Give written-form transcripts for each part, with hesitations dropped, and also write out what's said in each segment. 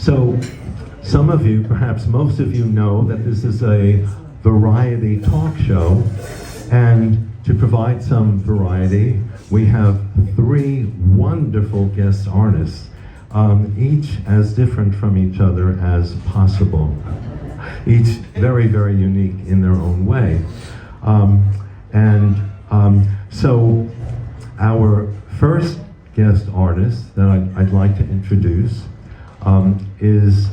So, some of you, perhaps most of you, know that this is a variety talk show, and to provide some variety, we have three wonderful guest artists, each as different from each other as possible, each very, very unique in their own way. So our first guest artist that I'd like to introduce is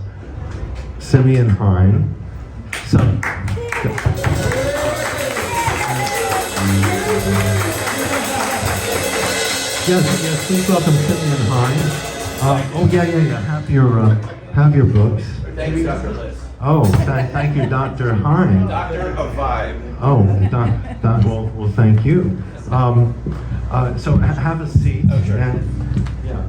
Simeon Hein. Yes, please welcome Simeon Hein. Have your books. Thank you, Dr. Liz. Oh, thank you, Dr. Hein. Doctor of Vibe. Oh, well, thank you. So have a seat. Oh, sure. And, yeah.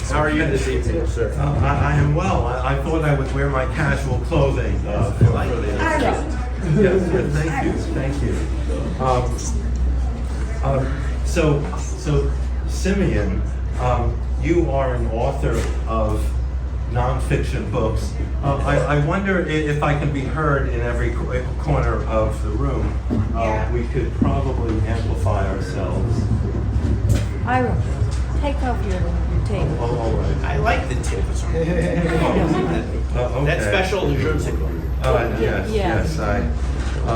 How are you this evening, sir? I am well. I thought I would wear my casual clothing for the Yes, thank you. So Simeon, you are an author of nonfiction books. I wonder if I can be heard in every corner of the room. We could probably amplify ourselves. Ira, take off your tape. Oh, all right. I like the tip. Okay. That special je ne sais quoi. Yes.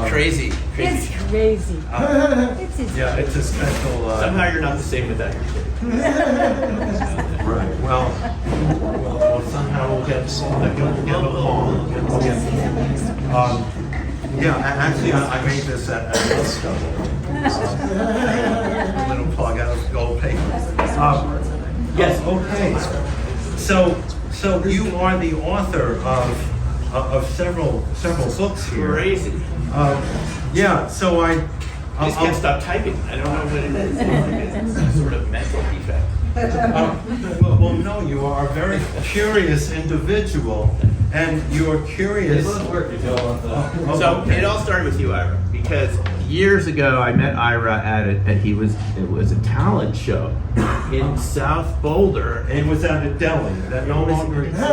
Crazy. It's crazy. Yeah, it's a special. Somehow you're not the same without your tip. Right. Well, somehow we'll get along. Actually, I made this at Gusto. A little plug out of gold paper. Yes. Okay. So you are the author of several books here. Crazy. So I just can't stop typing. I don't know what it is. It's some sort of mental defect. Well, no, you are a very curious individual, and you are curious. So it all started with you, Ira, because years ago I met Ira at it was a talent show in South Boulder. It was at a deli that no longer exists.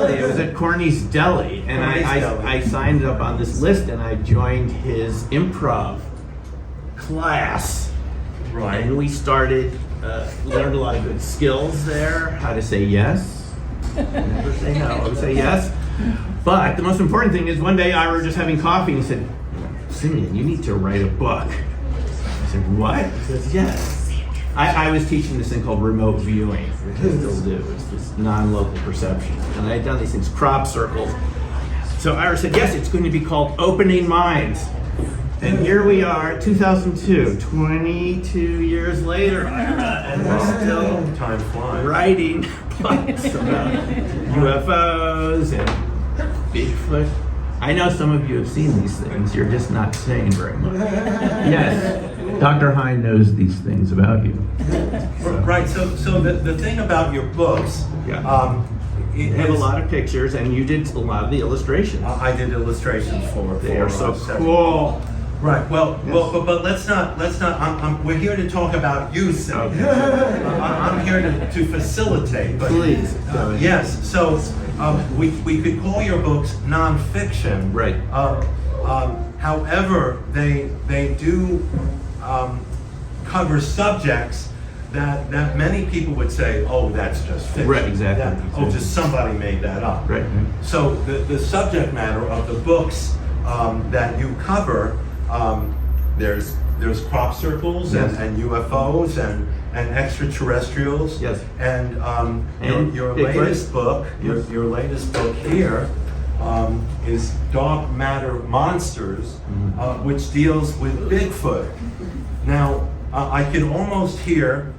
It was at Corny's Deli, and I signed up on this list, and I joined his improv class. Right. And we started, learned a lot of good skills there, how to say yes, never say no, I would say yes. But the most important thing is one day I were just having coffee and he said, Simeon, you need to write a book. I said, what? He says, yes. I was teaching this thing called remote viewing, which I still do. It's this non-local perception. And I had done these things, crop circles. So Ira said, yes, it's going to be called Opening Minds. And here we are, 2002, 22 years later, Ira, and we're still Time flies. writing books about UFOs and Bigfoot. I know some of you have seen these things, you're just not saying very much. Yes, Dr. Hein knows these things about you. Right, so the thing about your books, You have a lot of pictures, and you did a lot of the illustrations. I did illustrations for. They are so several. cool. Right. Well, but let's not. We're here to talk about you, Sid. Okay. I'm here to facilitate. But, Please. Yes. So we could call your books nonfiction. Right. However, they do cover subjects that many people would say, oh, that's just fiction. Right, exactly. Just somebody made that up. Right. So the subject matter of the books that you cover, there's crop circles Yes. and UFOs and extraterrestrials. Yes. And your Bigfoot. latest book, Yes. your latest book here, is Dark Matter Monsters, which deals with Bigfoot. Now, I can almost hear,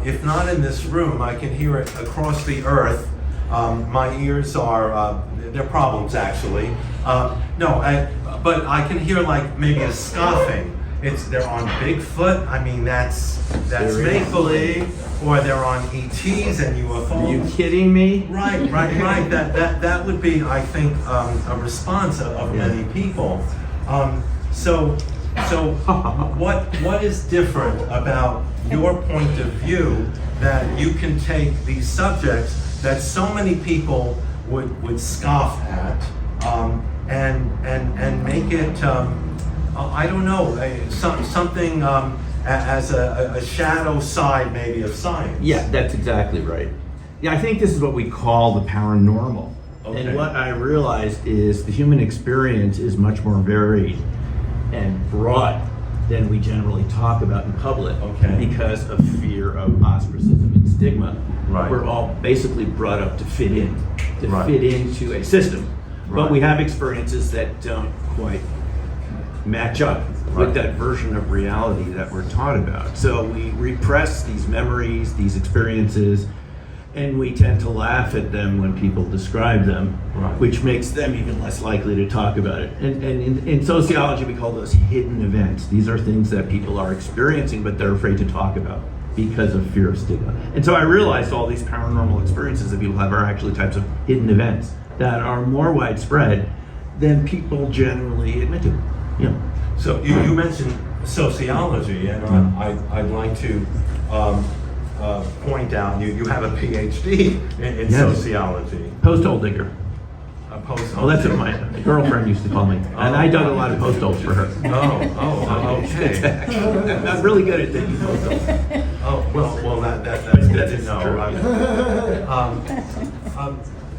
if not in this room, I can hear it across the earth. My ears are, they're problems actually. But I can hear like maybe a scoffing. They're on Bigfoot. I mean, that's make-believe, or they're on ETs and UFOs. Are you kidding me? Right. That would be, I think, a response of many people. So So what is different about your point of view that you can take these subjects that so many people would scoff at and make it I don't know something as a shadow side maybe of science? Yeah, that's exactly right. Yeah, I think this is what we call the paranormal. Okay. And what I realized is the human experience is much more varied and broad than we generally talk about in public. Okay. Because of fear of ostracism and stigma. Right. We're all basically brought up to fit in, to Right. fit into a system. Right. But we have experiences that don't quite match up Right. with that version of reality that we're taught about. So we repress these memories, these experiences, and we tend to laugh at them when people describe them, Right. which makes them even less likely to talk about it. And in sociology, we call those hidden events. These are things that people are experiencing, but they're afraid to talk about because of fear of stigma. And so I realized all these paranormal experiences that people have are actually types of hidden events that are more widespread than people generally admit to. You know. So you mentioned sociology, and I'd like to point out you have a PhD in Yes. sociology. Post-hole digger. A post. Oh, that's what my girlfriend used to call me. And I dug a lot of post holes for her. Okay. I'm really good at digging post holes. Oh, well, that's good to know.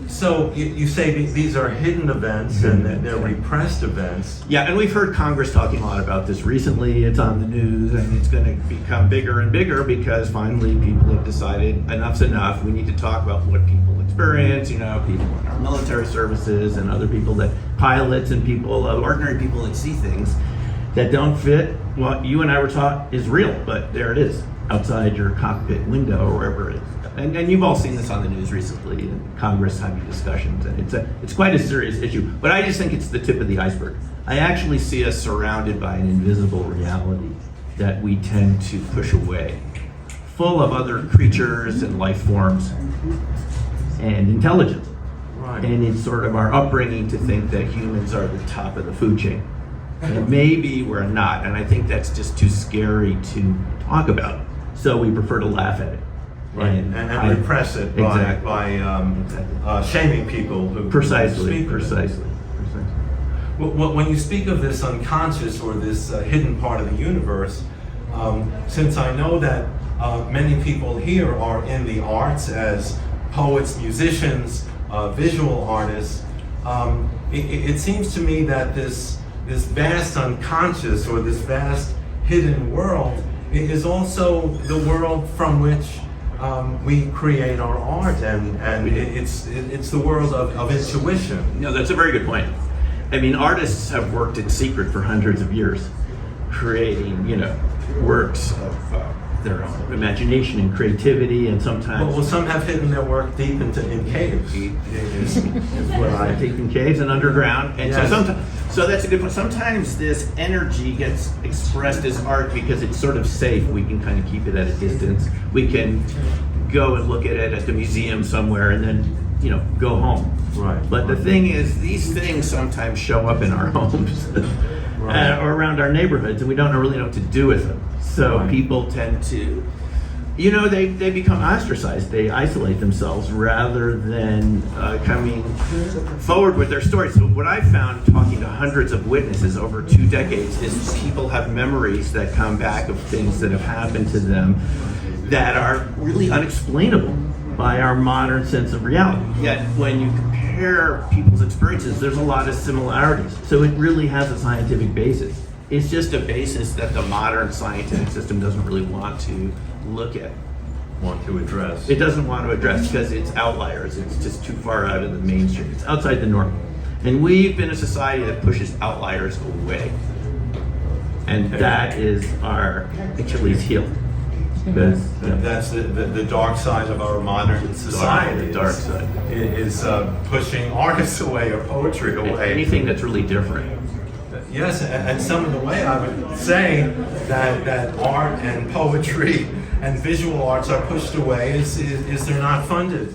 So you say these are hidden events and that they're repressed events. Yeah, and we've heard Congress talking a lot about this recently. It's on the news, and it's going to become bigger and bigger because finally people have decided enough's enough. We need to talk about what people experience, you know, people in our military services and other people that pilots and people, ordinary people that see things that don't fit what you and I were taught is real, but there it is outside your cockpit window or wherever it is. And you've all seen this on the news recently, and Congress having discussions, and it's quite a serious issue. But I just think it's the tip of the iceberg. I actually see us surrounded by an invisible reality that we tend to push away, full of other creatures and life forms and intelligence. Right. And it's sort of our upbringing to think that humans are the top of the food chain. And maybe we're not, and I think that's just too scary to talk about. So we prefer to laugh at it. Right. And repress it by shaming people who Precisely. speak of it. Well, when you speak of this unconscious or this hidden part of the universe, since I know that many people here are in the arts as poets, musicians, visual artists, it seems to me that this vast unconscious or this vast hidden world is also the world from which we create our art, and it's the world of intuition. No, that's a very good point. I mean, artists have worked in secret for hundreds of years, creating, works of their own imagination and creativity, and sometimes Well, some have hidden their work deep in caves. Is what I deep in caves and underground, and Yes. so that's a good point. Sometimes this energy gets expressed as art because it's sort of safe. We can kind of keep it at a distance. We can go and look at it at the museum somewhere, and then go home. Right. But the thing is, these things sometimes show up in our homes Right. or around our neighborhoods, and we don't really know what to do with them. So Right. people tend to, they become ostracized. They isolate themselves rather than coming forward with their stories. So what I've found talking to hundreds of witnesses over 2 decades is people have memories that come back of things that have happened to them that are really unexplainable by our modern sense of reality. Yet when you compare people's experiences, there's a lot of similarities. So it really has a scientific basis. It's just a basis that the modern scientific system doesn't really want to look at. want to address. It doesn't want to address because it's outliers. It's just too far out of the mainstream. It's outside the norm. And we've been a society that pushes outliers away. And that is our Achilles heel. Because That's the dark side of our modern society. the dark side. is pushing artists away or poetry away. anything that's really different. Yes, and some of the way I would say that art and poetry and visual arts are pushed away is they're not funded.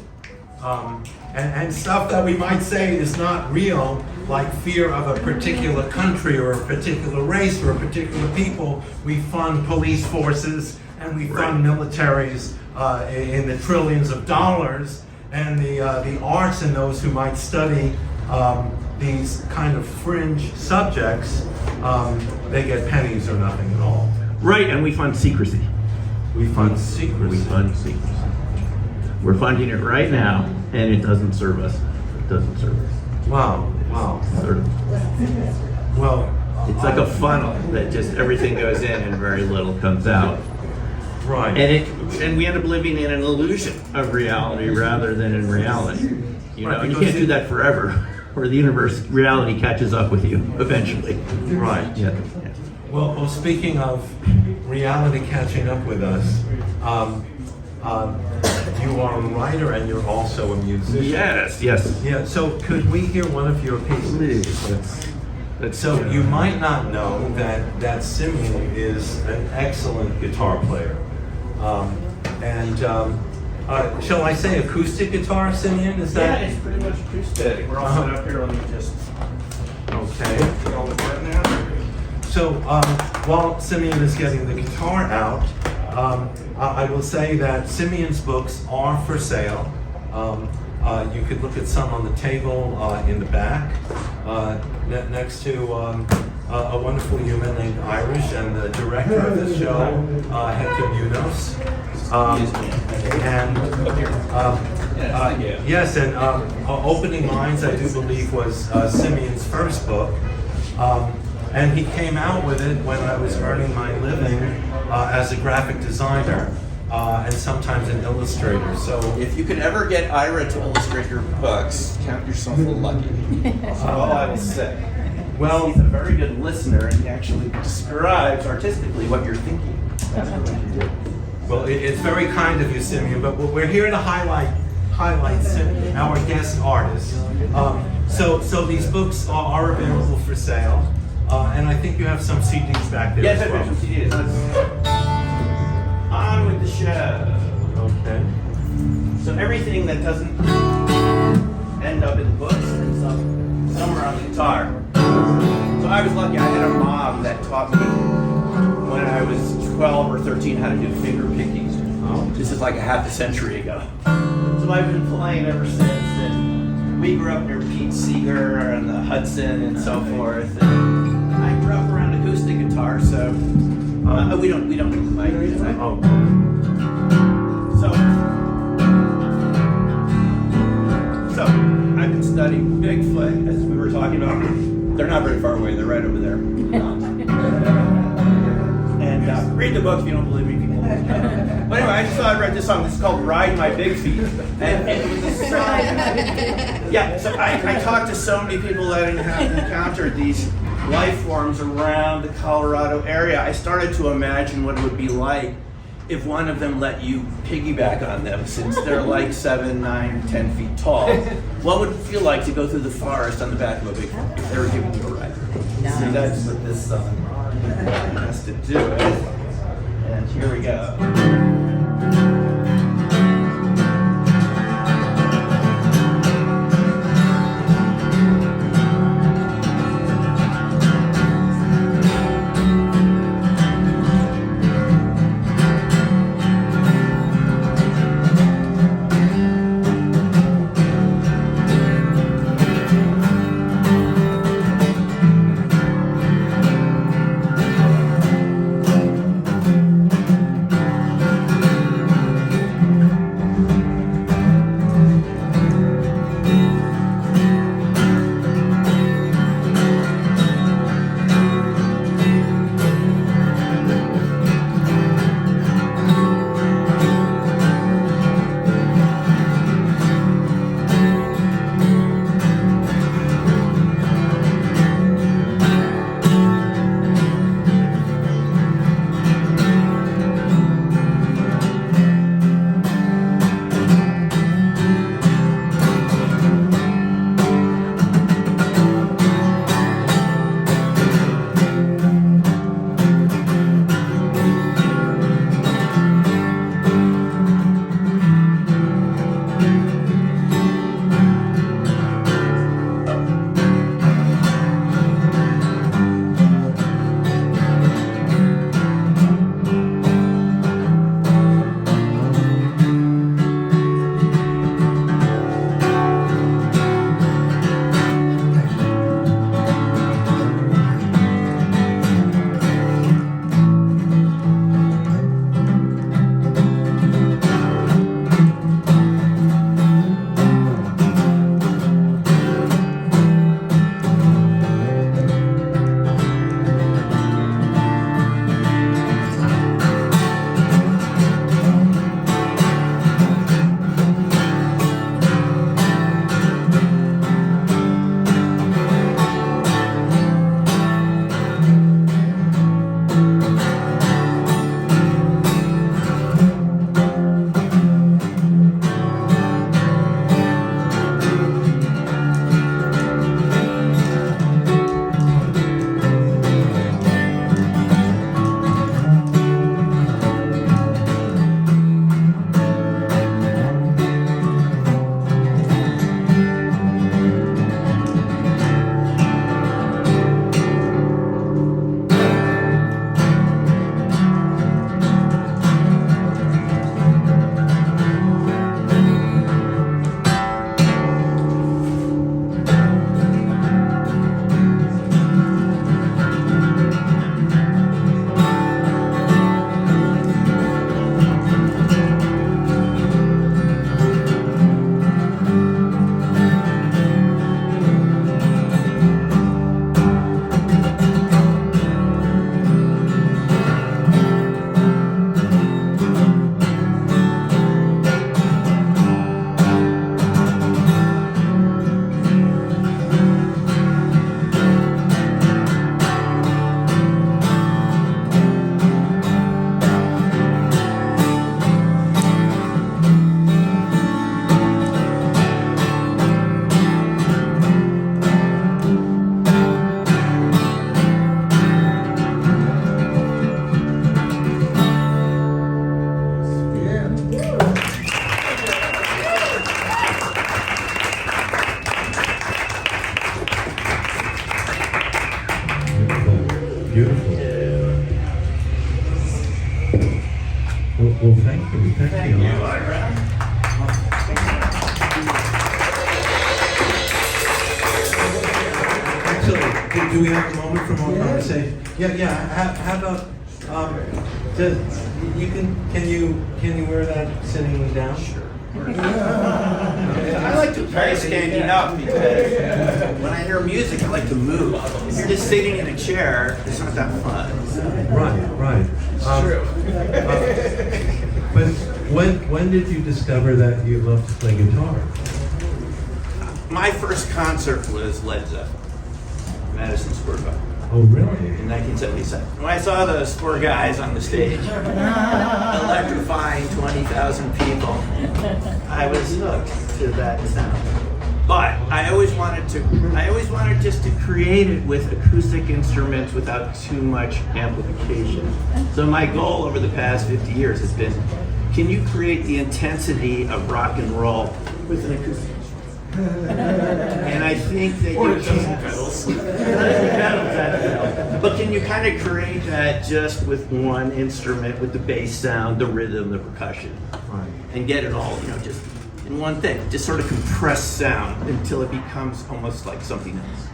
and stuff that we might say is not real, like fear of a particular country or a particular race or a particular people. We fund police forces and we fund militaries in the trillions of dollars, and the arts and those who might study these kind of fringe subjects, they get pennies or nothing at all. Right, and we fund secrecy. We fund secrecy. We fund secrecy. We're funding it right now, and it doesn't serve us. It doesn't serve us. Wow, wow. Sort of. Well, It's like a funnel that just everything goes in and very little comes out. right. And we end up living in an illusion of reality rather than in reality. You know, Right, and you because can't do that forever, or the universe, reality catches up with you eventually. Right. Yeah. Well, speaking of reality catching up with us, you are a writer and you're also a musician. Yes, yes. Yeah, so could we hear one of your pieces? Please, let's So you might not know that Simeon is an excellent guitar player. Shall I say acoustic guitar, Simeon? Is Yeah, that? it's pretty much acoustic. We're all set up here. Let me just Okay. get all the button out. So while Simeon is getting the guitar out, I will say that Simeon's books are for sale. You could look at some on the table in the back, next to a wonderful human named Irish and the director of the show, Hector Munoz. Yes, and Opening Minds, I do believe, was Simeon's first book. And he came out with it when I was earning my living as a graphic designer and sometimes an illustrator. So If you could ever get Ira to illustrate your books, count yourself lucky. That's all I will say. well, He's a very good listener, and he actually describes artistically what you're thinking. That's what you do. well, it's very kind of you, Simeon, but we're here to highlight our guest artists. So these books are available for sale, and I think you have some CDs back there Yes, as I well. have some CDs. Let's on with the show. Okay. So everything that doesn't end up in the books ends up somewhere on the guitar. So I was lucky. I had a mom that taught me when I was 12 or 13 how to do finger picking. This is like a half a century ago. So I've been playing ever since. And we grew up near Pete Seeger and the Hudson and so forth. And I grew up around acoustic guitar, so we don't do the mic. Oh. So I've been studying Bigfoot, as we were talking about. They're not very far away. They're right over there. And read the book if you don't believe me. People. But anyway, I just thought I'd write this song. This is called "Ride My Big Feet," and it was a song. Yeah. So I talked to so many people that have encountered these life forms around the Colorado area. I started to imagine what it would be like if one of them let you piggyback on them, since they're like 7, 9, 10 feet tall. What would it feel like to go through the forest on the back of a Bigfoot if they were giving you a ride? So that's what this song has to do. And here we go. we have a moment for more conversation? Yeah. How about can you wear that sitting down? Sure. I like to try standing up because when I hear music, I like to move. If you're just sitting in a chair, it's not that fun. Right. True. But when did you discover that you love to play guitar? My first concert was Led Zeppelin, Madison Square Garden, Oh, really? in 1977. When I saw those four guys on the stage, electrifying 20,000 people, I was hooked to that sound. But I always wanted just to create it with acoustic instruments without too much amplification. So my goal over the past 50 years has been, can you create the intensity of rock and roll with an acoustic instrument? And I think that you can, but can you kind of create that just with one instrument, with the bass sound, the rhythm, the percussion, and get it all, just in one thing, just sort of compressed sound until it becomes almost like something else.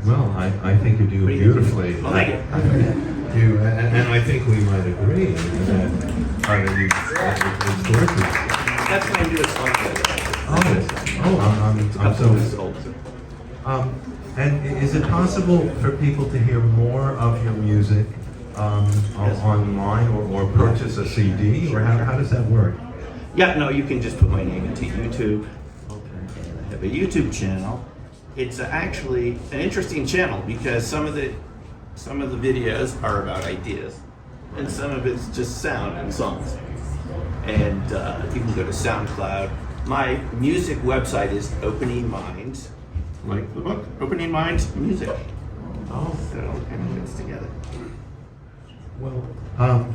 Well, I think you do What do you beautifully. think? I like it. And I think we might agree that it's gorgeous. That's my newest song. I'm so. And is it possible for people to hear more of your music online or purchase a CD? Or how does that work? Yeah, no, you can just put my name into YouTube. Okay. I have a YouTube channel. It's actually an interesting channel because some of the videos are about ideas, and some of it's just sound and songs. And you can go to SoundCloud. My music website is Opening Minds, like the book, Opening Minds Music. Oh, so it all kind of fits together. Well, .com.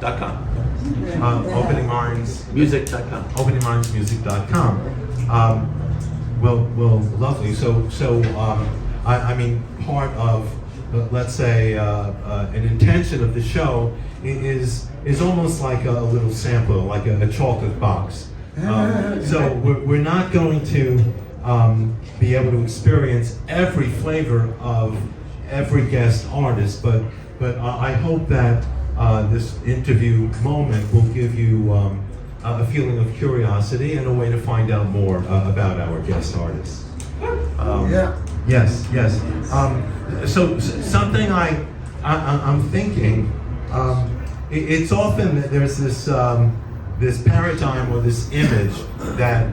openingmindsmusic.com. Music.com. openingmindsmusic.com. Well, lovely. So I mean, part of let's say an intention of the show is almost like a little sampler, like a chocolate box. So we're not going to be able to experience every flavor of every guest artist, but I hope that this interview moment will give you a feeling of curiosity and a way to find out more about our guest artists. Yes. So something I'm thinking. It's often that there's this paradigm or this image that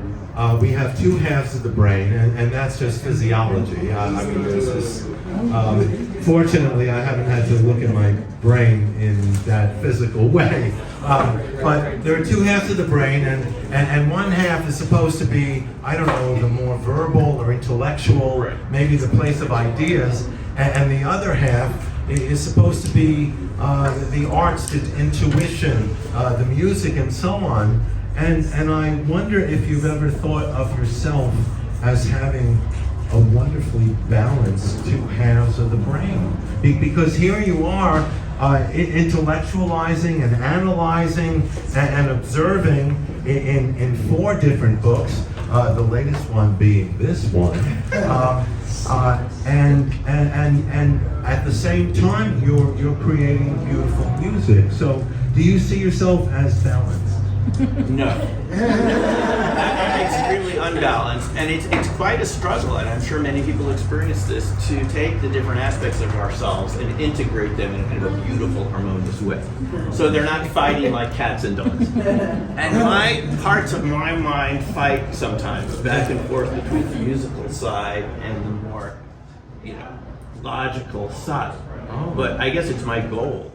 we have two halves of the brain, and that's just physiology. I mean, there's this. Fortunately, I haven't had to look at my brain in that physical way. But there are two halves of the brain, and one half is supposed to be, I don't know, the more verbal or intellectual, maybe the place of ideas, and the other half is supposed to be the arts, the intuition, the music, and so on. And I wonder if you've ever thought of yourself as having a wonderfully balanced two halves of the brain. Because here you are intellectualizing and analyzing and observing in 4 different books, the latest one being this one. And at the same time, you're creating beautiful music. So do you see yourself as balanced? No. I'm extremely unbalanced, and it's quite a struggle, and I'm sure many people experience this, to take the different aspects of ourselves and integrate them in kind of a beautiful, harmonious way. So they're not fighting like cats and dogs. And my parts of my mind fight sometimes back and forth between the musical side and the more, logical side. But I guess it's my goal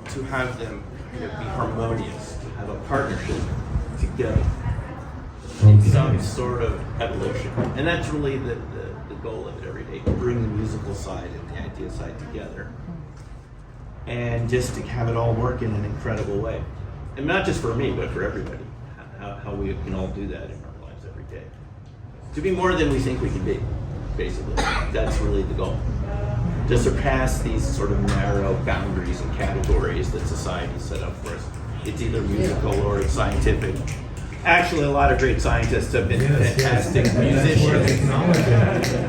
to have them be harmonious, to have a partnership together in some sort of evolution. And that's really the goal of it every day, to bring the musical side and the idea side together. And just to have it all work in an incredible way. And not just for me, but for everybody. How we can all do that in our lives every day. To be more than we think we can be, basically. That's really the goal. To surpass these sort of narrow boundaries and categories that society set up for us. It's either musical or it's scientific, Actually, a lot of great scientists have been fantastic That's worth musicians. acknowledging.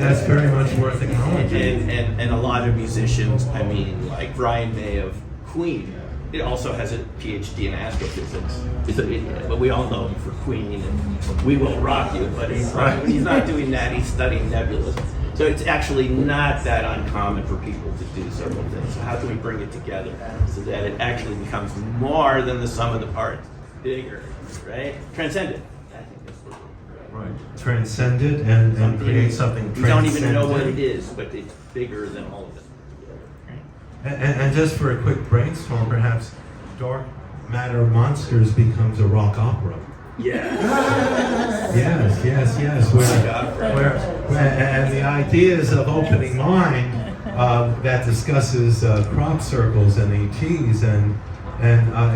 That's very much worth acknowledging. And a lot of musicians, I mean, like Brian May of Queen, it also has a PhD in astrophysics. But we all know him for Queen and We Will Rock You, but when he's not doing that, he's studying nebulas. So it's actually not that uncommon for people to do several things. So how can we bring it together so that it actually becomes more than the sum of the parts? Bigger, right? Transcendent. I think that's what Right. Transcended and create something we don't even know what transcendent. it is, but it's bigger than all of it. And just for a quick brainstorm, perhaps Dark Matter Monsters becomes a rock opera. Yeah. Yes. And the ideas of opening mind that discusses crop circles and ETs and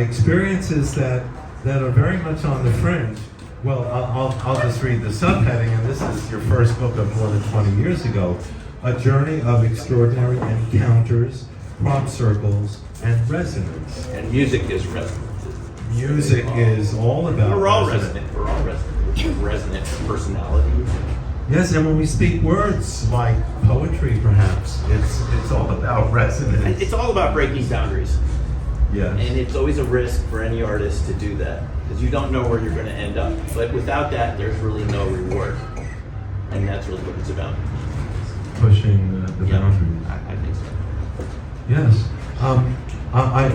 experiences that are very much on the fringe. Well, I'll just read the subheading, and this is your first book of more than 20 years ago. A journey of extraordinary encounters, crop circles, and resonance. And music is resonant. Music is all about We're all resonance. resonant. We're all resonant. We have resonant personality. Yes, and when we speak words like poetry, perhaps, it's all about resonance. It's all about breaking boundaries. Yes. And it's always a risk for any artist to do that because you don't know where you're going to end up. But without that, there's really no reward. And that's really what it's about. Pushing the Yeah, boundaries. I think so. Yes.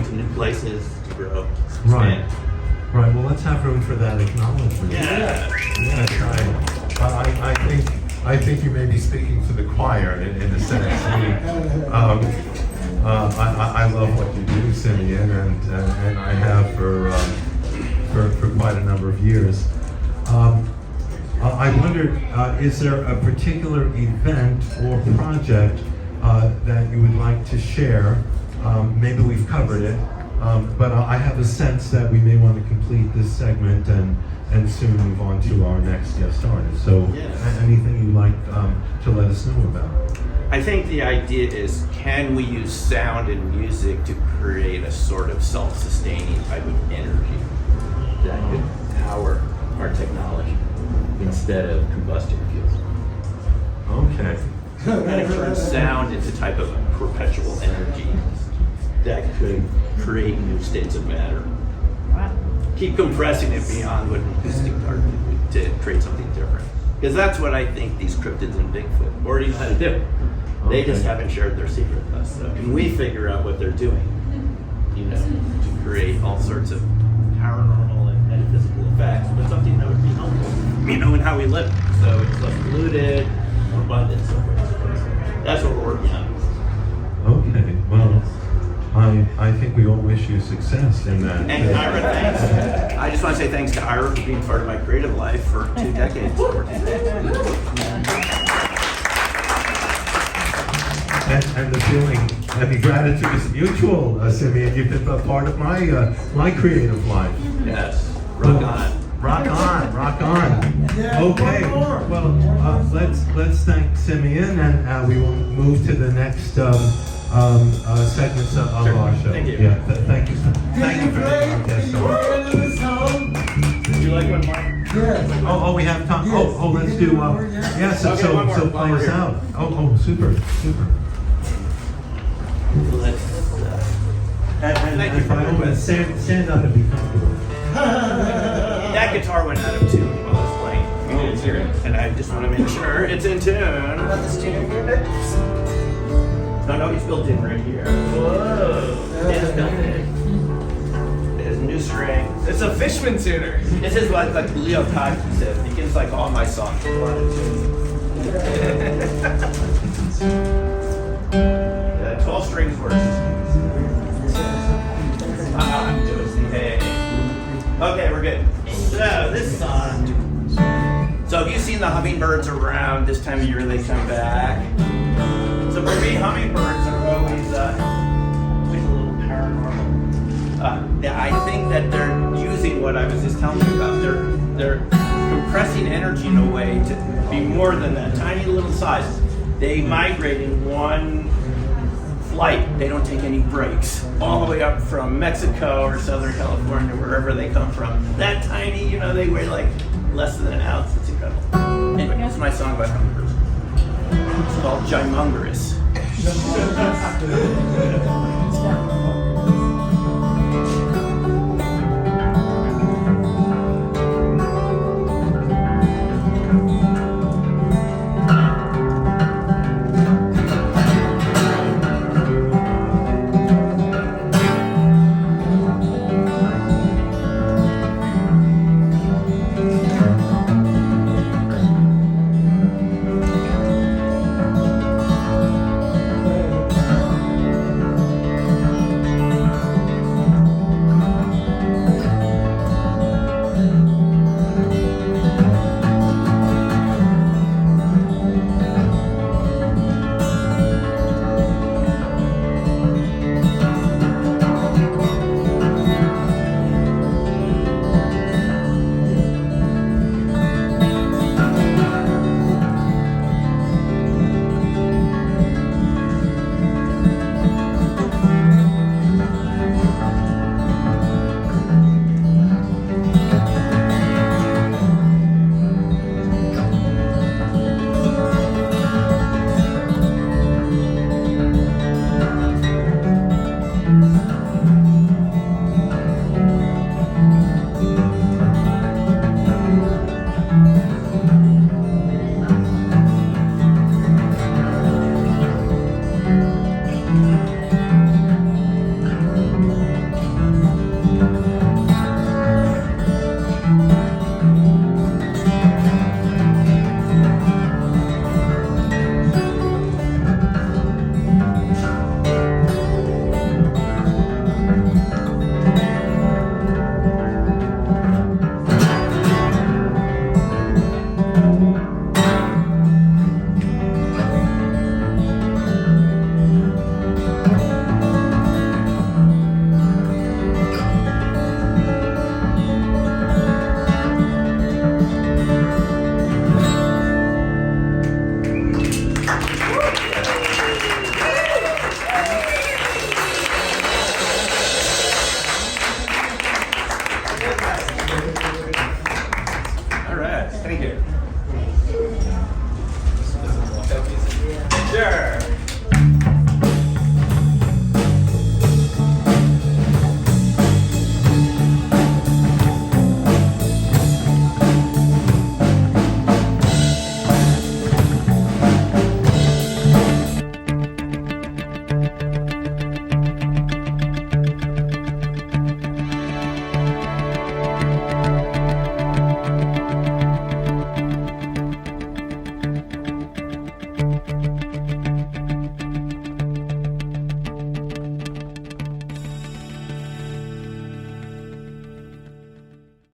To new places to grow. Right. expand. Right. Well, let's have room for that acknowledgement. Yeah. Yes. I think you may be speaking to the choir in a sense. I love what you do, Simeon, and I have for quite a number of years. I wondered, is there a particular event or project that you would like to share? Maybe we've covered it, but I have a sense that we may want to complete this segment and soon move on to our next guest artist. So, anything you'd like to let us know about? I think the idea is, can we use sound and music to create a sort of self-sustaining type of energy that could power our technology instead of combustion fuels? Okay. And it turns sound into type of perpetual energy that could create new states of matter. Keep compressing it beyond what an acoustic guitar could do to create something different. Because that's what I think these cryptids and Bigfoot already know how to do. They just haven't shared their secret with us. So can we figure out what they're doing, to create all sorts of paranormal and metaphysical effects, but something that would be helpful, in how we live. So it's less polluted, more abundant, so forth and so forth. That's what we're working on. Okay. Well, I think we all wish you success in that. And Ira, thanks. I just want to say thanks to Ira for being part of my creative life for 2 decades. And the feeling and the gratitude is mutual, Simeon. You've been a part of my creative life. Yes. Rock on. Rock on, rock on. Okay. Well, let's thank Simeon, and we will move to the next segments of our show. Thank you. Yeah. Thank you. Thank you for being our guest. Would you like one more? Oh, we have time. Oh, let's do. Yes. Okay, one more So while play we're us here. out. Oh, super. Let's. And Thank you for by all means, stand up and be comfortable. That guitar went out of tune while I was playing. You didn't hear it. And I just want to make sure it's in tune. No, it's built in right here. Whoa. It's built in. There's a new string. It's a Fishman tuner. This is like Leo Kottke said. He gives like all my songs a lot of tunes. 12 strings works. I'm doing hey. Okay, we're good. So this song. So have you seen the hummingbirds around this time of year? They come back. So for me, hummingbirds are always a little paranormal. I think that they're using what I was just telling you about. They're compressing energy in a way to be more than that tiny little size. They migrate in one flight. They don't take any breaks. All the way up from Mexico or Southern California, wherever they come from. That tiny, they weigh like less than an ounce. It's incredible. Anyway, this is my song about hummingbirds. It's called Gymongorous.